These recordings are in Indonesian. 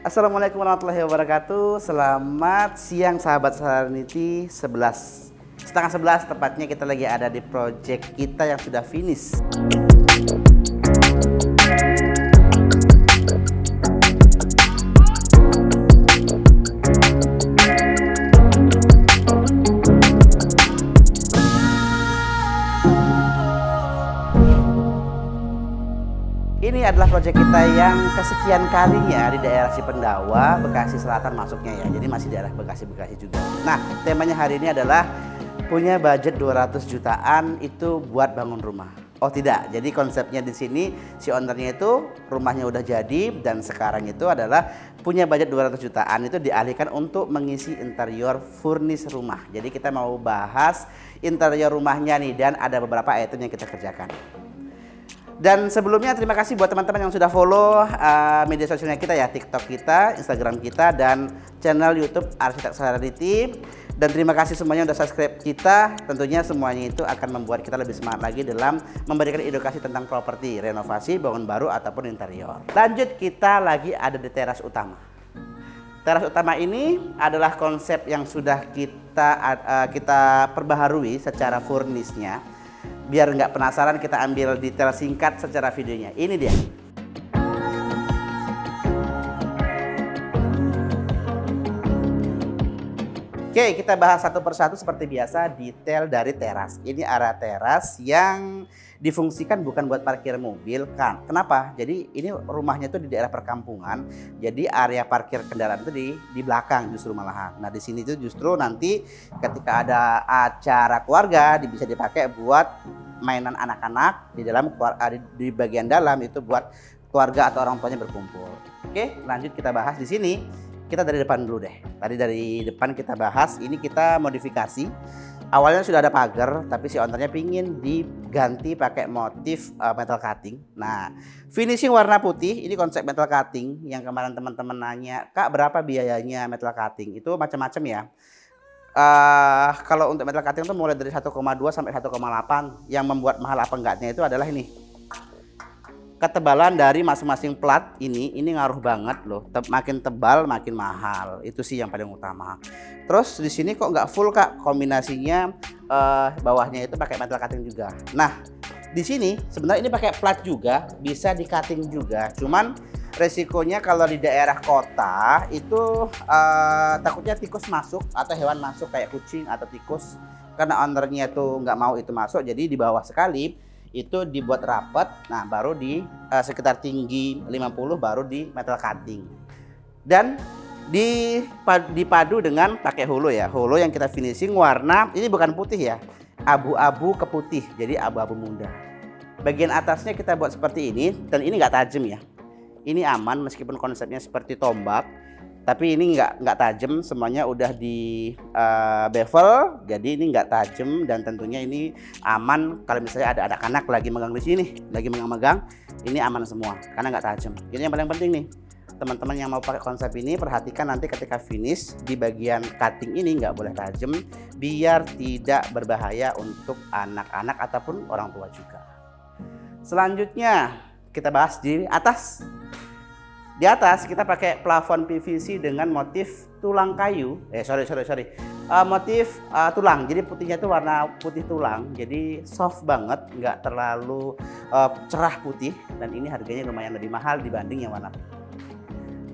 Assalamualaikum warahmatullahi wabarakatuh. Selamat siang sahabat Serenity. 11 setengah 11 tepatnya kita lagi ada di project kita yang sudah finish. Ini adalah proyek kita yang kesekian kalinya di daerah Cipendawa, Bekasi Selatan masuknya ya. Jadi masih daerah Bekasi juga. Nah, temanya hari ini adalah punya budget 200 jutaan itu buat bangun rumah. Oh tidak, jadi konsepnya di sini si ownernya itu rumahnya udah jadi dan sekarang itu adalah punya budget 200 jutaan itu dialihkan untuk mengisi interior furnish rumah. Jadi kita mau bahas interior rumahnya nih dan ada beberapa item yang kita kerjakan. Dan sebelumnya terima kasih buat teman-teman yang sudah follow media sosialnya kita ya, TikTok kita, Instagram kita, dan channel YouTube Arsitek Serenity. Dan terima kasih semuanya udah subscribe kita. Tentunya semuanya itu akan membuat kita lebih semangat lagi dalam memberikan edukasi tentang properti, renovasi, bangun baru ataupun interior. Lanjut, kita lagi ada di teras utama. Teras utama ini adalah konsep yang sudah kita perbaharui secara furnishnya. Biar nggak penasaran, kita ambil detail singkat secara videonya. Ini dia. Oke, kita bahas satu persatu seperti biasa detail dari teras. Ini area teras yang difungsikan bukan buat parkir mobil kan. Kenapa? Jadi ini rumahnya itu di daerah perkampungan. Jadi area parkir kendaraan itu di belakang justru malahan. Nah, di sini itu justru nanti ketika ada acara keluarga bisa dipakai buat mainan anak-anak di bagian dalam itu buat keluarga atau orang tuanya berkumpul. Oke, lanjut kita bahas di sini. Kita dari depan dulu deh. Tadi dari depan kita bahas, ini kita modifikasi. Awalnya sudah ada pagar, tapi si ownernya pingin diganti pakai motif metal cutting. Nah, finishing warna putih, ini konsep metal cutting yang kemarin teman-teman nanya, Kak berapa biayanya metal cutting? Itu macam-macam ya. Kalau untuk metal cutting itu mulai dari 1,2 sampai 1,8. Yang membuat mahal apa enggaknya itu adalah ini. Ketebalan dari masing-masing plat ini ngaruh banget loh. Makin tebal makin mahal. Itu sih yang paling utama. Terus di sini kok nggak full Kak, kombinasinya bawahnya itu pakai metal cutting juga. Nah, di sini sebenarnya ini pakai plat juga, bisa di cutting juga. Cuman resikonya kalau di daerah kota itu takutnya tikus masuk atau hewan masuk kayak kucing atau tikus. Karena ownernya tuh nggak mau itu masuk, jadi di bawah sekali itu dibuat rapat. Nah, baru di sekitar tinggi 50 baru di metal cutting. Dan dipadu dengan pakai holo ya. Holo yang kita finishing warna ini bukan putih ya, abu-abu ke putih, jadi abu-abu muda. Bagian atasnya kita buat seperti ini dan ini nggak tajam ya. Ini aman meskipun konsepnya seperti tombak, tapi ini nggak tajam, semuanya udah di bevel, jadi ini nggak tajam dan tentunya ini aman. Kalau misalnya ada anak-anak lagi megang di sini, lagi megang-megang, ini aman semua karena nggak tajam. Ini yang paling penting nih, teman-teman yang mau pakai konsep ini perhatikan nanti ketika finish di bagian cutting ini nggak boleh tajam, biar tidak berbahaya untuk anak-anak ataupun orang tua juga. Selanjutnya kita bahas di atas. Di atas kita pakai plafon PVC dengan motif tulang kayu. Motif tulang. Jadi putihnya itu warna putih tulang. Jadi soft banget, nggak terlalu cerah putih. Dan ini harganya lumayan lebih mahal dibanding yang warna putih.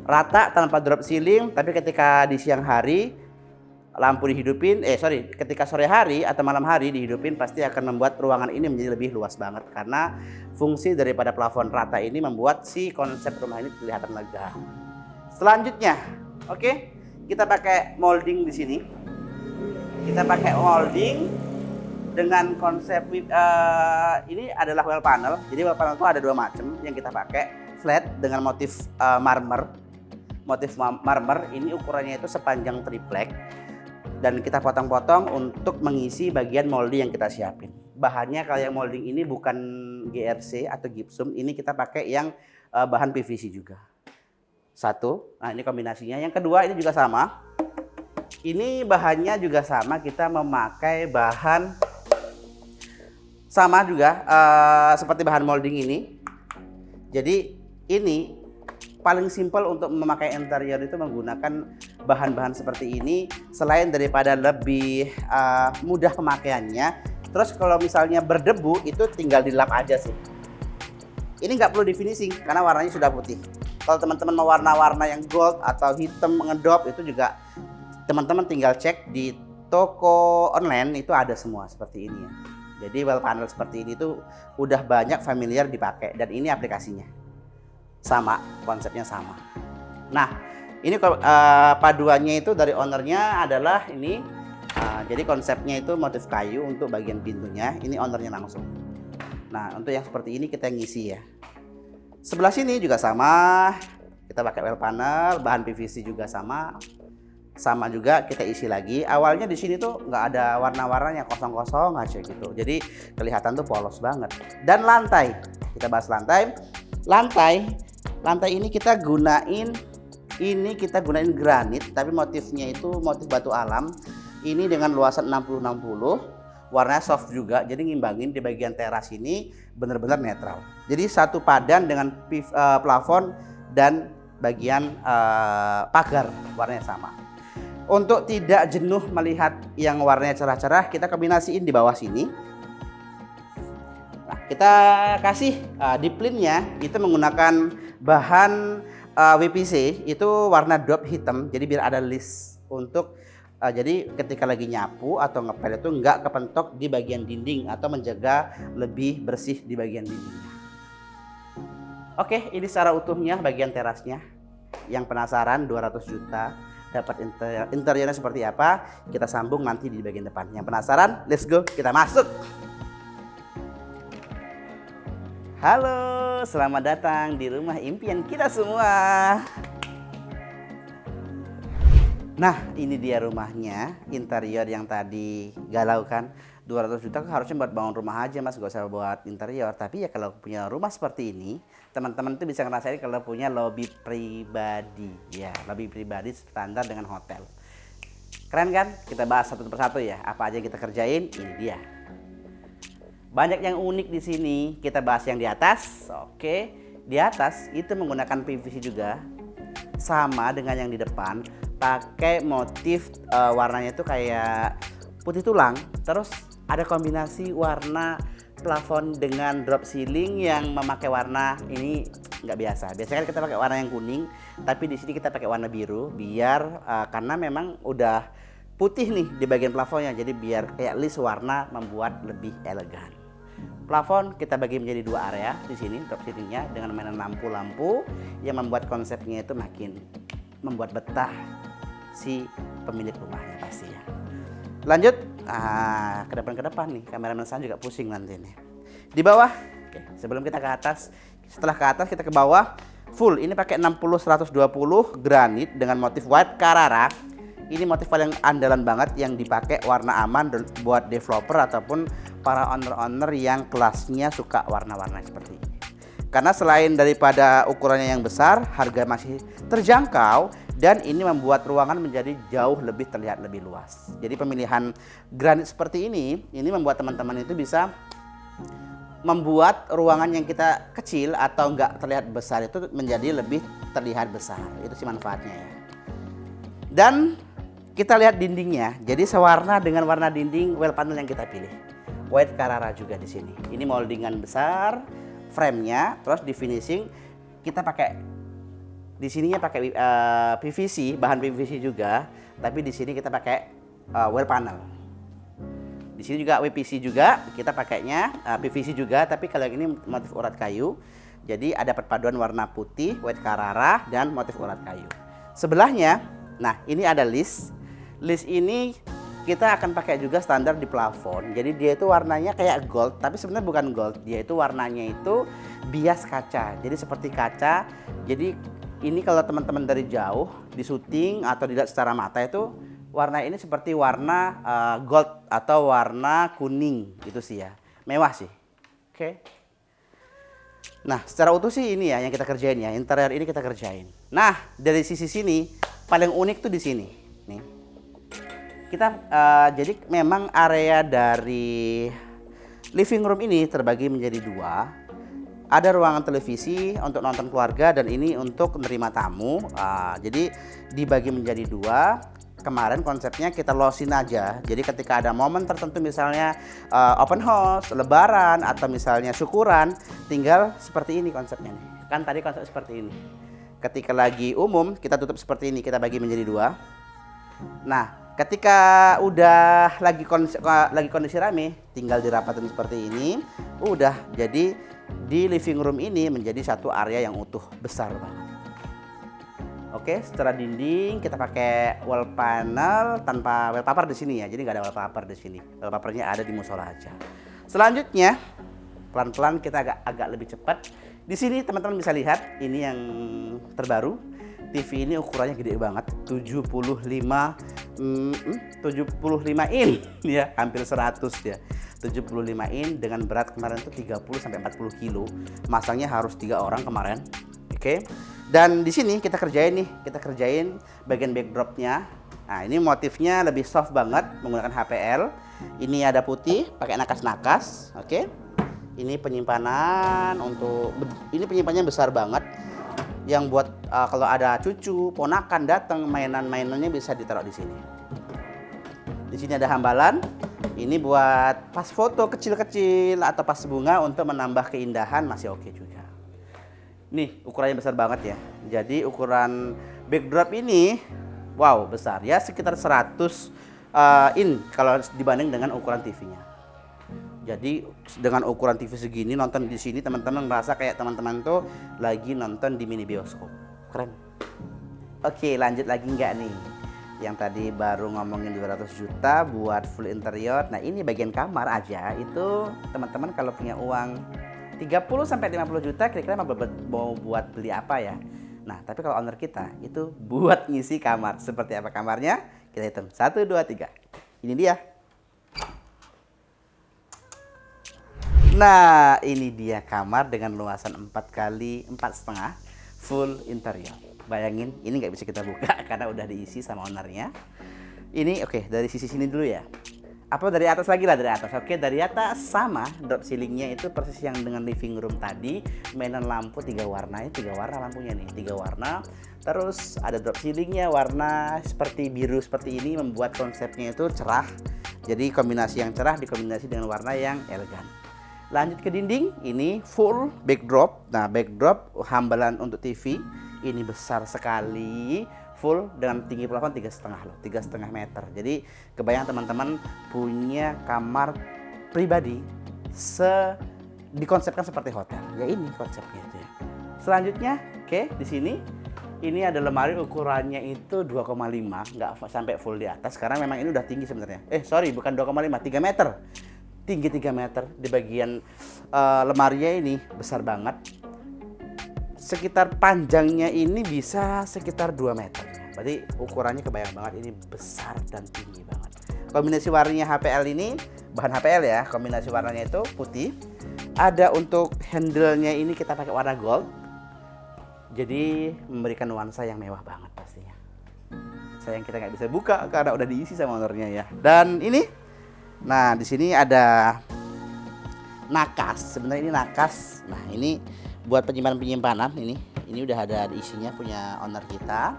Rata tanpa drop ceiling, tapi ketika di siang hari lampu dihidupin, ketika sore hari atau malam hari dihidupin pasti akan membuat ruangan ini menjadi lebih luas banget karena fungsi daripada plafon rata ini membuat si konsep rumah ini kelihatan lega. Selanjutnya, oke, kita pakai molding di sini. Kita pakai molding dengan konsep ini adalah wall panel. Jadi wall panel itu ada dua macam yang kita pakai, flat dengan motif marmer. Motif marmer ini ukurannya itu sepanjang triplek. Dan kita potong-potong untuk mengisi bagian molding yang kita siapin. Bahannya kalau yang molding ini bukan GRC atau gypsum, ini kita pakai yang bahan PVC juga. Satu, nah ini kombinasinya. Yang kedua ini juga sama. Ini bahannya juga sama, kita memakai bahan sama juga seperti bahan molding ini. Jadi ini paling simpel untuk memakai interior itu menggunakan bahan-bahan seperti ini. Selain daripada lebih mudah pemakaiannya, terus kalau misalnya berdebu itu tinggal dilap aja sih. Ini nggak perlu di finishing karena warnanya sudah putih. Kalau teman-teman mau warna-warna yang gold atau hitam ngedrop itu juga teman-teman tinggal cek di toko online, itu ada semua seperti ini ya. Jadi wall panel seperti ini tuh udah banyak familiar dipakai, dan ini aplikasinya sama, konsepnya sama. Nah, ini paduannya itu dari ownernya adalah ini. Jadi konsepnya itu motif kayu untuk bagian pintunya, ini ownernya langsung. Nah, untuk yang seperti ini kita ngisi ya. Sebelah sini juga sama, kita pakai wall panel, bahan PVC juga sama juga kita isi lagi. Awalnya di sini tuh nggak ada warna-warnanya, kosong-kosong aja gitu. Jadi kelihatan tuh polos banget. Dan lantai, kita bahas lantai. Lantai ini kita gunain granit, tapi motifnya itu motif batu alam. Ini dengan luasan 60-60, warnanya soft juga, jadi ngimbangin di bagian teras ini benar-benar netral. Jadi satu padan dengan plafon dan bagian pagar warnanya sama. Untuk tidak jenuh melihat yang warnanya cerah-cerah, kita kombinasiin di bawah sini. Nah, kita kasih diplinnya itu menggunakan bahan WPC, itu warna drop hitam, jadi biar ada list untuk jadi ketika lagi nyapu atau ngepel itu nggak kepentok di bagian dinding atau menjaga lebih bersih di bagian dindingnya. Oke, ini secara utuhnya bagian terasnya. Yang penasaran 200 juta dapat interiornya seperti apa, kita sambung nanti di bagian depan. Yang penasaran, let's go, kita masuk. Halo, selamat datang di rumah impian kita semua. Nah, ini dia rumahnya, interior yang tadi galau kan. 200 juta harusnya buat bangun rumah aja mas, gak usah buat interior. Tapi ya kalau punya rumah seperti ini, teman-teman tuh bisa ngerasain kalau punya lobby pribadi. Ya, lobby pribadi standar dengan hotel. Keren kan? Kita bahas satu persatu ya. Apa aja yang kita kerjain, ini dia. Banyak yang unik di sini. Kita bahas yang di atas. Oke, di atas itu menggunakan PVC juga. Sama dengan yang di depan. Pakai motif warnanya itu kayak putih tulang. Terus ada kombinasi warna plafon dengan drop ceiling yang memakai warna ini nggak biasa. Biasanya kan kita pakai warna yang kuning, tapi di sini kita pakai warna biru biar karena memang udah putih nih di bagian plafonnya, jadi biar kayak list warna membuat lebih elegan. Plafon kita bagi menjadi dua area di sini drop ceilingnya dengan mainan lampu-lampu yang membuat konsepnya itu makin membuat betah si pemilik rumahnya pasti ya. Lanjut ke depan nih, kameramen saya juga pusing nanti nih. Di bawah, oke, sebelum kita ke atas, setelah ke atas kita ke bawah, full ini pakai 60-120 granit dengan motif white Carrara. Ini motif paling andalan banget yang dipakai, warna aman buat developer ataupun para owner-owner yang kelasnya suka warna-warna seperti ini. Karena selain daripada ukurannya yang besar, harga masih terjangkau dan ini membuat ruangan menjadi jauh lebih terlihat lebih luas. Jadi pemilihan granit seperti ini membuat teman-teman itu bisa membuat ruangan yang kita kecil atau enggak terlihat besar itu menjadi lebih terlihat besar. Itu sih manfaatnya ya. Dan kita lihat dindingnya. Jadi sewarna dengan warna dinding wall panel yang kita pilih. White Carrara juga di sini. Ini moldingan besar, frame-nya, terus di finishing kita pakai di sininya pakai PVC, bahan PVC juga, tapi di sini kita pakai wall panel. Di sini juga WPC juga, kita pakainya PVC juga, tapi kalau yang ini motif urat kayu. Jadi ada perpaduan warna putih, white Carrara dan motif urat kayu. Sebelahnya, nah ini ada list. List ini kita akan pakai juga standar di plafon. Jadi dia itu warnanya kayak gold, tapi sebenarnya bukan gold. Dia itu warnanya itu bias kaca. Jadi seperti kaca. Jadi ini kalau teman-teman dari jauh di syuting atau dilihat secara mata itu warna ini seperti warna gold atau warna kuning gitu sih ya. Mewah sih. Oke. Nah, secara utuh sih ini ya yang kita kerjain ya. Interior ini kita kerjain. Nah, dari sisi sini paling unik tuh di sini. Nih. Kita jadi memang area dari living room ini terbagi menjadi dua. Ada ruangan televisi untuk nonton keluarga dan ini untuk menerima tamu. Jadi dibagi menjadi dua. Kemarin konsepnya kita losin aja. Jadi ketika ada momen tertentu misalnya open house, lebaran atau misalnya syukuran, tinggal seperti ini konsepnya nih. Kan tadi konsep seperti ini. Ketika lagi umum kita tutup seperti ini, kita bagi menjadi dua. Nah, ketika udah lagi kondisi rame, tinggal dirapatin seperti ini. Udah jadi di living room ini menjadi satu area yang utuh, besar banget. Oke, secara dinding kita pakai wall panel tanpa wallpaper di sini ya. Jadi nggak ada wallpaper di sini. Wallpapernya ada di musola aja. Selanjutnya, pelan-pelan kita agak lebih cepat. Di sini teman-teman bisa lihat ini yang terbaru. TV ini ukurannya gede banget, 75 in ya, hampir 100 ya. 75 in dengan berat kemarin itu 30 sampai 40 kilo. Masangnya harus 3 orang kemarin. Oke. Dan di sini kita kerjain bagian backdropnya. Nah, ini motifnya lebih soft banget menggunakan HPL. Ini ada putih, pakai nakas-nakas. Oke. Ini penyimpanan ini penyimpanannya besar banget. Yang buat kalau ada cucu, ponakan datang, mainan-mainannya bisa ditaruh di sini. Di sini ada hambalan. Ini buat pas foto kecil-kecil atau pas bunga untuk menambah keindahan, masih oke juga. Nih, ukurannya besar banget ya. Jadi ukuran backdrop ini wow, besar ya, sekitar 100 in kalau dibanding dengan ukuran TV-nya. Jadi dengan ukuran TV segini nonton di sini teman-teman merasa kayak teman-teman tuh lagi nonton di mini bioskop. Keren. Oke, lanjut lagi nggak nih? Yang tadi baru ngomongin 200 juta buat full interior. Nah, ini bagian kamar aja itu teman-teman kalau punya uang 30 sampai 50 juta kira-kira mau buat beli apa ya? Nah, tapi kalau owner kita itu buat ngisi kamar. Seperti apa kamarnya? Kita hitung. 1 2 3. Ini dia. Nah, ini dia kamar dengan luasan 4 kali 4,5 full interior. Bayangin, ini nggak bisa kita buka karena udah diisi sama ownernya. Ini oke, dari sisi sini dulu ya. Apa dari atas lagi lah, dari atas. Oke, dari atas sama drop ceilingnya itu persis yang dengan living room tadi. Mainan lampu 3 warna, ini 3 warna lampunya nih, 3 warna. Terus ada drop ceilingnya warna seperti biru seperti ini membuat konsepnya itu cerah. Jadi kombinasi yang cerah dikombinasi dengan warna yang elegan. Lanjut ke dinding, ini full backdrop. Nah, backdrop hambalan untuk TV ini besar sekali, full dengan tinggi plafon 3,5 loh, 3,5 meter. Jadi kebayang teman-teman punya kamar pribadi dikonsepkan seperti hotel. Ya ini konsepnya itu ya. Selanjutnya, oke, di sini ini ada lemari ukurannya itu 2,5, nggak sampai full di atas karena memang ini udah tinggi sebenarnya. Sorry, bukan 2,5, 3 meter. Tinggi 3 meter. Di bagian lemarinya ini besar banget. Sekitar panjangnya ini bisa sekitar 2 meter. Berarti ukurannya kebayang banget, ini besar dan tinggi banget. Kombinasi warnanya HPL ini, bahan HPL ya, kombinasi warnanya itu putih. Ada untuk handle-nya ini kita pakai warna gold. Jadi memberikan nuansa yang mewah banget pastinya. Sayang kita nggak bisa buka karena udah diisi sama ownernya ya. Dan ini, nah di sini ada nakas. Sebenarnya ini nakas. Nah ini buat penyimpanan ini udah ada isinya punya owner kita.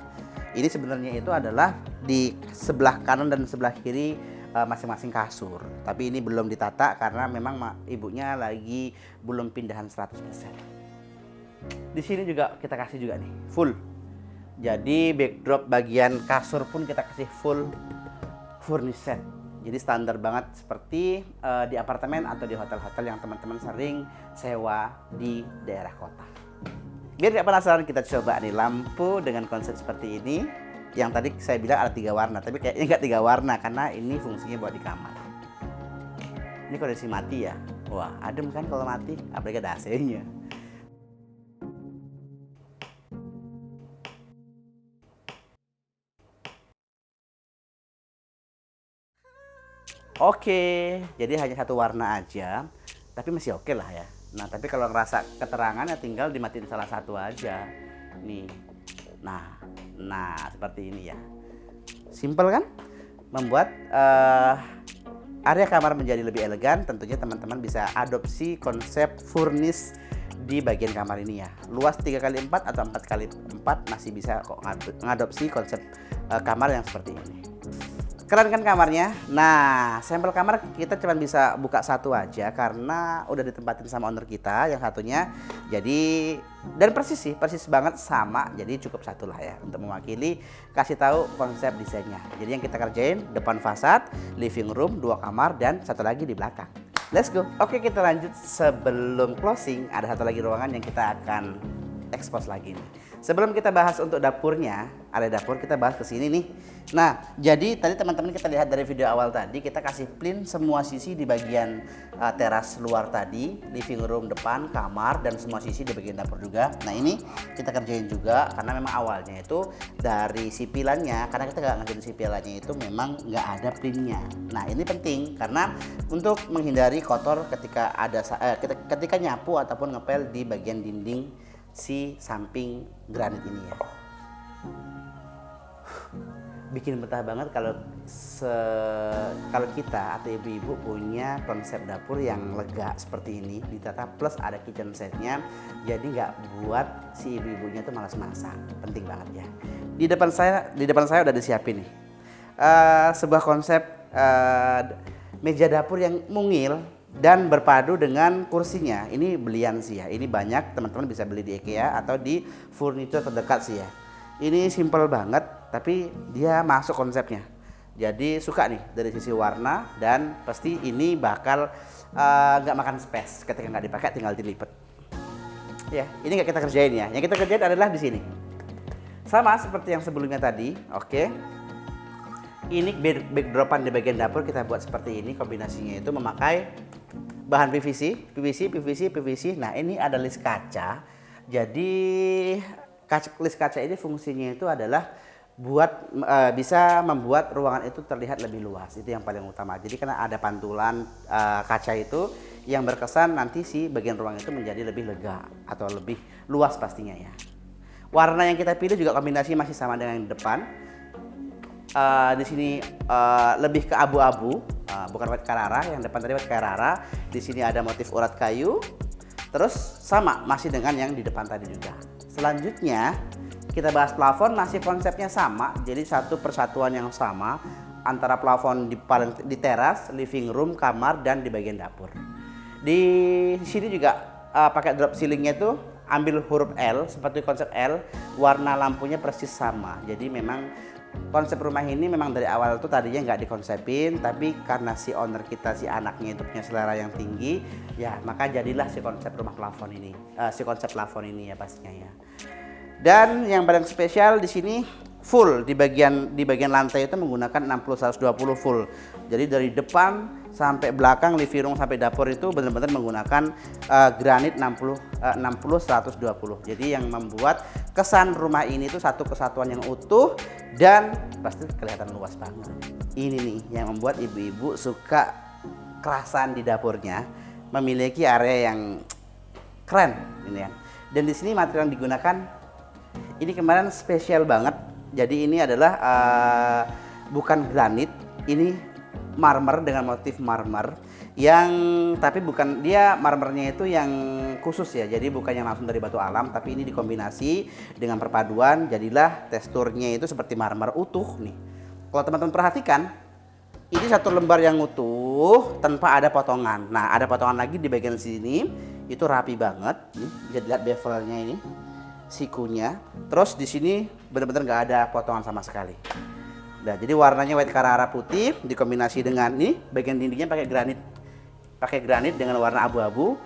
Ini sebenarnya itu adalah di sebelah kanan dan sebelah kiri masing-masing kasur. Tapi ini belum ditata karena memang ibunya lagi belum pindahan 100%. Di sini juga kita kasih juga nih full. Jadi backdrop bagian kasur pun kita kasih full furnish set. Jadi standar banget seperti di apartemen atau di hotel-hotel yang teman-teman sering sewa di daerah kota. Biar gak penasaran, kita coba nih lampu dengan konsep seperti ini. Yang tadi saya bilang ada 3 warna, tapi kayaknya nggak 3 warna karena ini fungsinya buat di kamar. Ini kondisi mati ya. Wah, adem kan kalau mati, apalagi ada AC-nya. Oke, jadi hanya 1 warna aja, tapi masih oke lah ya. Nah, tapi kalau ngerasa keterangan ya tinggal dimatiin salah satu aja. Nih, nah seperti ini ya. Simple kan? Membuat area kamar menjadi lebih elegan. Tentunya teman-teman bisa adopsi konsep furnish di bagian kamar ini ya. Luas 3x4 atau 4x4 masih bisa kok ngadopsi konsep kamar yang seperti ini. Keren kan kamarnya? Nah, sampel kamar kita cuma bisa buka satu aja karena udah ditempatin sama owner kita yang satunya. Jadi dan persis banget sama. Jadi cukup satu lah ya untuk mewakili kasih tahu konsep desainnya. Jadi yang kita kerjain depan fasad, living room, 2 kamar dan satu lagi di belakang. Let's go. Oke, kita lanjut. Sebelum closing ada satu lagi ruangan yang kita akan expose lagi nih. Sebelum kita bahas untuk dapurnya, ada dapur, kita bahas ke sini nih. Nah, jadi tadi teman-teman kita lihat dari video awal tadi, kita kasih plan semua sisi di bagian teras luar tadi, living room depan, kamar, dan semua sisi di bagian dapur juga. Nah, ini kita kerjain juga karena memang awalnya itu dari sipilannya, karena kita nggak ngerjain sipilannya itu memang nggak ada plannya. Nah, ini penting karena untuk menghindari kotor ketika ada ketika nyapu ataupun ngepel di bagian dinding si samping granit ini ya. Bikin betah banget kalau kita atau ibu-ibu punya konsep dapur yang lega seperti ini, ditata plus ada kitchen setnya, jadi nggak buat si ibu-ibunya tuh malas masak. Penting banget ya. Di depan saya udah disiapin nih sebuah konsep meja dapur yang mungil dan berpadu dengan kursinya. Ini belian sih ya. Ini banyak teman-teman bisa beli di IKEA atau di furniture terdekat sih ya. Ini simple banget tapi dia masuk konsepnya. Jadi suka nih dari sisi warna dan pasti ini bakal nggak makan space ketika nggak dipakai, tinggal dilipat. Ya, ini nggak kita kerjain ya. Yang kita kerjain adalah di sini. Sama seperti yang sebelumnya tadi. Oke. Ini backdropan di bagian dapur kita buat seperti ini. Kombinasinya itu memakai bahan PVC. Nah, ini ada list kaca. Jadi list kaca ini fungsinya itu adalah buat bisa membuat ruangan itu terlihat lebih luas. Itu yang paling utama. Jadi karena ada pantulan kaca itu yang berkesan nanti si bagian ruangan itu menjadi lebih lega atau lebih luas pastinya ya. Warna yang kita pilih juga kombinasi masih sama dengan yang depan. Di sini lebih ke abu-abu, bukan white Carrara. Yang depan tadi white Carrara. Di sini ada motif urat kayu. Terus sama masih dengan yang di depan tadi juga. Selanjutnya kita bahas plafon, masih konsepnya sama. Jadi satu persatuan yang sama antara plafon di teras, living room, kamar dan di bagian dapur. Di sini juga pakai drop ceilingnya tuh ambil huruf L seperti konsep L. Warna lampunya persis sama. Jadi memang konsep rumah ini memang dari awal tuh tadinya nggak dikonsepin, tapi karena si owner kita, si anaknya itu punya selera yang tinggi, ya maka jadilah si konsep rumah plafon ini, si konsep plafon ini ya pastinya ya. Dan yang paling spesial di sini full di bagian lantai itu menggunakan 60-120 full. Jadi dari depan sampai belakang, living room sampai dapur itu benar-benar menggunakan granit 60-120. Jadi yang membuat kesan rumah ini itu satu kesatuan yang utuh dan pasti kelihatan luas banget. Ini nih yang membuat ibu-ibu suka kerasan di dapurnya, memiliki area yang keren ini ya. Dan di sini material yang digunakan ini kemarin spesial banget. Jadi ini adalah bukan granit, ini marmer dengan motif marmer yang tapi bukan dia marmernya itu yang khusus ya. Jadi bukan yang langsung dari batu alam, tapi ini dikombinasi dengan perpaduan jadilah teksturnya itu seperti marmer utuh nih. Kalau teman-teman perhatikan, ini satu lembar yang utuh tanpa ada potongan. Nah, ada potongan lagi di bagian sini, itu rapi banget. Nih, bisa dilihat bevelnya ini, sikunya. Terus di sini benar-benar nggak ada potongan sama sekali. Nah, jadi warnanya white Carrara putih dikombinasi dengan ini bagian dindingnya pakai granit. Pakai granit dengan warna abu-abu,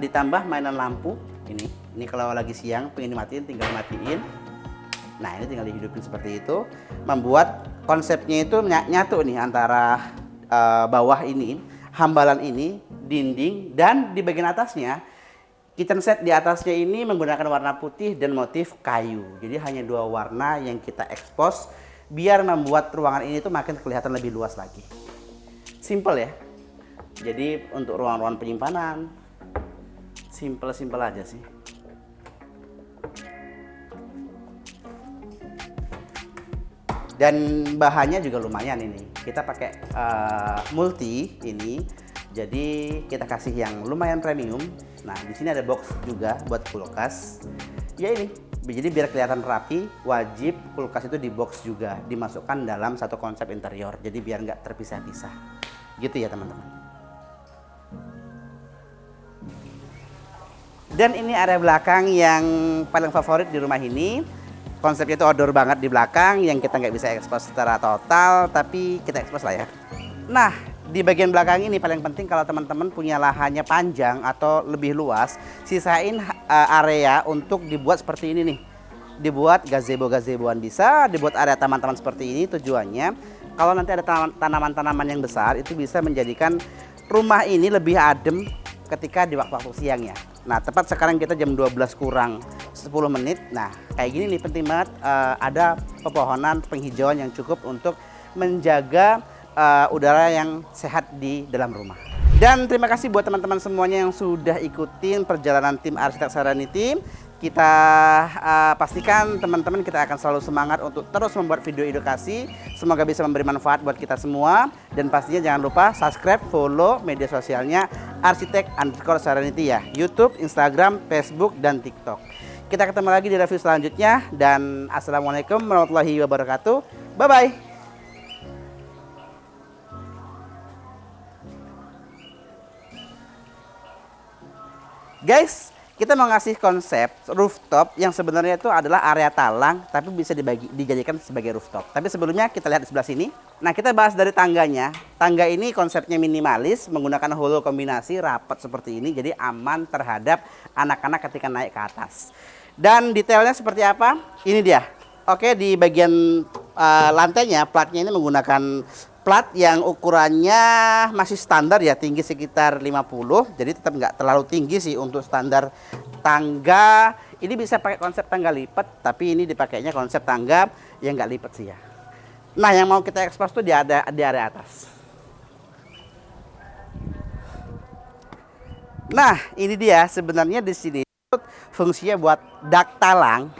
ditambah mainan lampu ini. Ini kalau lagi siang pengen dimatiin tinggal matiin. Nah, ini tinggal dihidupin seperti itu, membuat konsepnya itu nyatu nih antara bawah ini, hambalan ini, dinding dan di bagian atasnya kitchen set di atasnya ini menggunakan warna putih dan motif kayu. Jadi hanya dua warna yang kita expose biar membuat ruangan ini tuh makin kelihatan lebih luas lagi. Simple ya. Jadi untuk ruang-ruang penyimpanan simple aja sih. Dan bahannya juga lumayan ini. Kita pakai multi ini Jadi kita kasih yang lumayan premium. Nah, di sini ada box juga buat kulkas. Ya ini, jadi biar kelihatan rapi, wajib kulkas itu di box juga, dimasukkan dalam satu konsep interior. Jadi biar nggak terpisah-pisah. Gitu ya teman-teman. Dan ini area belakang yang paling favorit di rumah ini. Konsepnya itu outdoor banget di belakang, yang kita nggak bisa ekspos secara total, tapi kita ekspos lah ya. Nah, di bagian belakang ini paling penting kalau teman-teman punya lahannya panjang atau lebih luas, sisain area untuk dibuat seperti ini nih. Dibuat gazebo-gazeboan bisa, dibuat area taman-taman seperti ini. Tujuannya kalau nanti ada tanaman-tanaman yang besar, itu bisa menjadikan rumah ini lebih adem ketika di waktu-waktu siang ya. Nah, tepat sekarang kita jam 12 kurang 10 menit. Nah, kayak gini nih penting banget ada pepohonan, penghijauan yang cukup untuk menjaga udara yang sehat di dalam rumah. Dan terima kasih buat teman-teman semuanya yang sudah ikutin perjalanan tim Arsitek Serenity. Kita pastikan teman-teman kita akan selalu semangat untuk terus membuat video edukasi. Semoga bisa memberi manfaat buat kita semua. Dan pastinya jangan lupa subscribe, follow media sosialnya Arsitek_Serenity ya. YouTube, Instagram, Facebook, dan TikTok. Kita ketemu lagi di review selanjutnya. Dan assalamualaikum warahmatullahi wabarakatuh. Bye-bye. Guys, kita mau ngasih konsep rooftop yang sebenarnya itu adalah area talang, tapi bisa dijadikan sebagai rooftop. Tapi sebelumnya kita lihat di sebelah sini. Nah, kita bahas dari tangganya. Tangga ini konsepnya minimalis, menggunakan holo kombinasi rapat seperti ini, jadi aman terhadap anak-anak ketika naik ke atas. Dan detailnya seperti apa? Ini dia. Oke, di bagian lantainya, platnya ini menggunakan plat yang ukurannya masih standar ya, tinggi sekitar 50, jadi tetap nggak terlalu tinggi sih untuk standar tangga. Ini bisa pakai konsep tangga lipat, tapi ini dipakainya konsep tangga yang nggak lipat sih ya. Nah, yang mau kita ekspos tuh di area atas. Nah, ini dia sebenarnya di sini fungsinya buat dak talang.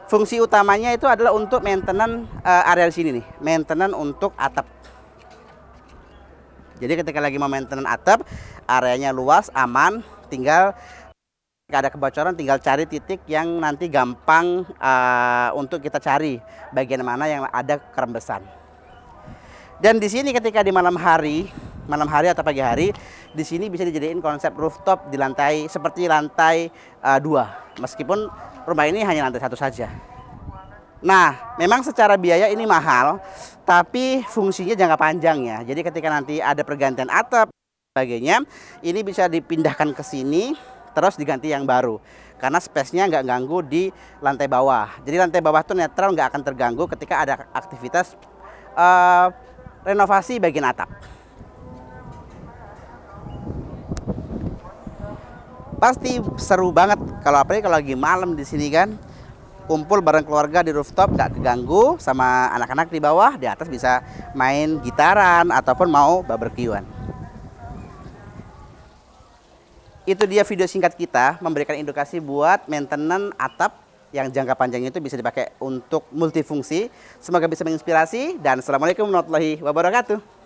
Fungsi utamanya itu adalah untuk maintenance area di sini nih, maintenance untuk atap. Jadi ketika lagi mau maintenance atap, areanya luas, aman, tinggal jika ada kebocoran tinggal cari titik yang nanti gampang untuk kita cari bagian mana yang ada kerembesan. Dan di sini ketika di malam hari atau pagi hari, di sini bisa dijadiin konsep rooftop di lantai seperti lantai 2, meskipun rumah ini hanya lantai 1 saja. Nah, memang secara biaya ini mahal, tapi fungsinya jangka panjang ya. Jadi ketika nanti ada pergantian atap sebagainya, ini bisa dipindahkan ke sini terus diganti yang baru. Karena space-nya nggak ganggu di lantai bawah. Jadi lantai bawah tuh netral, nggak akan terganggu ketika ada aktivitas renovasi bagian atap. Pasti seru banget kalau apalagi kalau lagi malam di sini kan. Kumpul bareng keluarga di rooftop, nggak keganggu sama anak-anak di bawah, di atas bisa main gitaran ataupun mau barbekyuan. Itu dia video singkat kita memberikan edukasi buat maintenance atap yang jangka panjang itu bisa dipakai untuk multifungsi. Semoga bisa menginspirasi dan assalamualaikum warahmatullahi wabarakatuh.